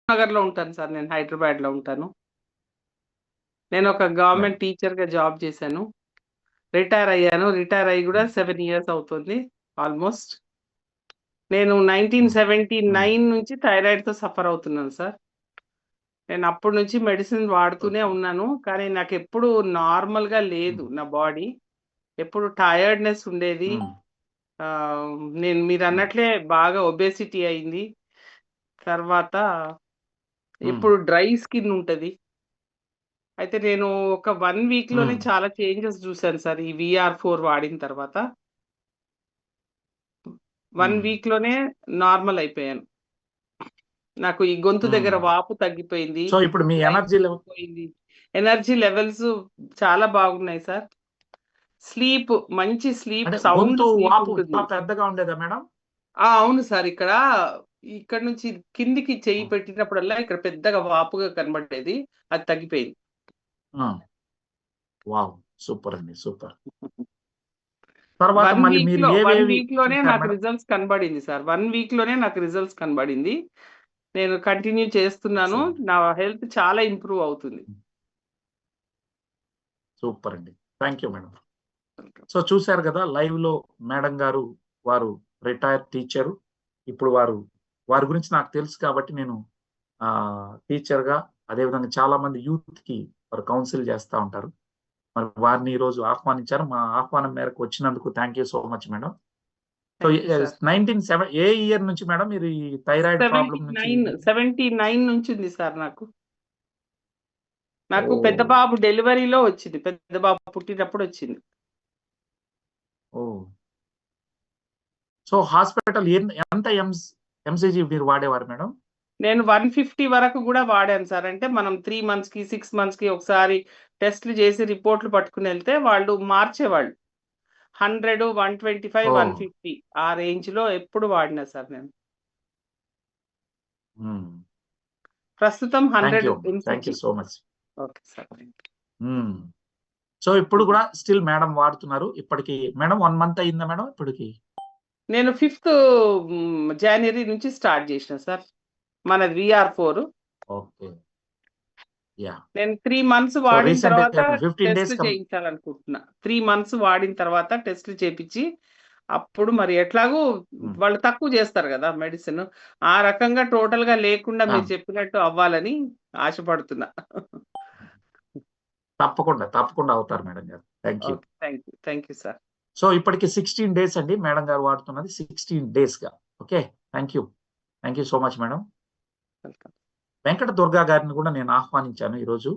నగర్‌లో ఉంటాను సార్. నేను హైదరాబాద్‌లో ఉంటాను. నేను ఒక గవర్నమెంట్ టీచర్‌గా జాబ్ చేశాను. రిటైర్ అయ్యాను. రిటైర్ అయ్యి గూడా 7 ఇయర్స్ అవుతుంది ఆల్‌మోస్ట్. నేను 1979 నుంచి థైరాయిడ్‌తో సఫర్ అవుతున్నాను సార్. నేను అప్పటి నుంచి మెడిసిన్ వాడుతూనే ఓకే. ఉన్నాను. కానీ నాకెప్పుడు నార్మల్‌గా లేదు హ్మ్. నా బాడీ. ఎప్పుడు టైర్డ్‌నెస్ ఉండేది. హ్మ్. నేను హ్మ్. మీరన్నట్లే బాగా ఒబేసిటీ అయింది. తర్వాత హ్మ్. ఎప్పుడు డ్రై స్కిన్ ఉంటది. అయితే నేను ఒక 1 వీక్‌లోనే హ్మ్. చాలా చేంజెస్ జూసాను సార్. ఈ వీఆర్4 వాడిన తర్వాత. 1 హ్మ్. వీక్‌లోనే నార్మల్ అయిపోయాను. నాకు ఈ గొంతు హ్మ్. దగ్గర వాపు తగ్గిపోయింది. సో, ఇప్పుడు మీ ఎనర్జీ డ్రైనెస్ లెవెల్ పోయింది. ఎనర్జీ లెవెల్స్ చాలా బాగున్నాయి సార్. స్లీప్ మంచి స్లీప్ అంటే సౌండ్ గొంతు స్లీప్ వాపు ఉంటుంది. చాలా పెద్దగా ఉండేదా మేడం? అవును సార్. ఇక్కడ నుంచి కిందికి చెయ్యి హ్మ్. పెట్టినప్పుడల్లా ఇక్కడ పెద్దగా వాపుగా కనబడేది. అది తగ్గిపోయింది. ఆ! వావ్! సూపర్ అండి. సూపర్. తర్వాత 1 మళ్ళీ మీరు వీక్‌లో 1 ఏవేవి వీక్‌లోనే చూసారు నాకు మేడం? రిజల్ట్స్ కనబడింది సార్. 1 వీక్‌లోనే నాకు రిజల్ట్స్ కనబడింది. నేను కంటిన్యూ చేస్తున్నాను. ఎక్సలెంట్. నా హెల్త్ చాలా ఇంప్రూవ్ అవుతుంది. సూపర్ అండి. Thank you madam. సో, చూసారు గదా! లైవ్‌లో మేడం గారు వారు రిటైర్డ్ టీచరు. ఇప్పుడు వారి గురించి నాకు తెలుసు కాబట్టి నేను టీచర్‌గా అదేవిధంగా చాలామంది యూత్‌కి వారు కౌన్సిల్ చేస్తా ఉంటారు. మరి వారిని ఈరోజు ఆహ్వానించారు. మా ఆహ్వానం మేరకు వచ్చినందుకు thank you so much madam. So, thank you sir. 19 A year నుంచి మేడం మీరు ఈ థైరాయిడ్ ప్రాబ్లమ్ నుంచి 79 నుంచుంది సార్ నాకు. నాకు పెద్ద ఓహ్! బాబు డెలివరీలో వచ్చింది. పెద్ద బాబు పుట్టినప్పుడొచ్చింది. ఓహ్! సో, హాస్పిటల్ ఎంత ఎంసీజీ మీరు వాడేవారు మేడం? నేను 150 వరకు గూడా వాడాను సార్. అంటే మనం 3 మంత్స్‌కి, 6 మంత్స్‌కి ఒకసారి టెస్ట్‌లు చేసి రిపోర్ట్‌లు పట్టుకొనెళ్తే వాళ్ళు మార్చేవాళ్ళు. 100, 125, ఓహ్! 150 ఆ రేంజ్‌లో ఎప్పుడు వాడినా సార్ నేను. హ్మ్. ప్రస్తుతం థాంక్ 100 యూ అమ్మా. Thank you MCG. So much. Okay sir. హ్మ్. సో, ఇప్పుడు గూడా స్టిల్ మేడం వాడుతున్నారు. ఇప్పటికి మేడం 1 మంత్ అయిందా మేడం ఇప్పటికి? నేను 5థ్ జాన్యురీ నుంచి స్టార్ట్ చేసినా సార్. మనది వీఆర్4. ఓకే. యాహ్! నేను 3 మంత్స్ సో, వాడిన రీసెంట్‌గా తర్వాత 15 డేస్ టెస్ట్‌లు చేయించాలనుకుంటున్నా. 3 మంత్స్ వాడిన తర్వాత టెస్ట్‌లు చేపిచ్చి, అప్పుడు మరి ఎట్లాగో హ్మ్. వాళ్ళు తక్కువ చేస్తారు గదా! మెడిసిన్. ఆ రకంగా టోటల్‌గా లేకుండా ఆ! మీరు చెప్పినట్టు అవ్వాలని ఆశపడుతున్నా. తప్పకుండా. తప్పకుండా అవుతారు మేడం గారు. Thank you. Okay. Thank you sir. So, ఇప్పటికి 16 డేస్ అండి మేడం గారు వాడుతున్నది 16 డేస్‌గా. Okay. Thank you. Thank you so much madam. Welcome. Venkata Durga గారిని కూడా నేను ఆహ్వానించాను ఈరోజు.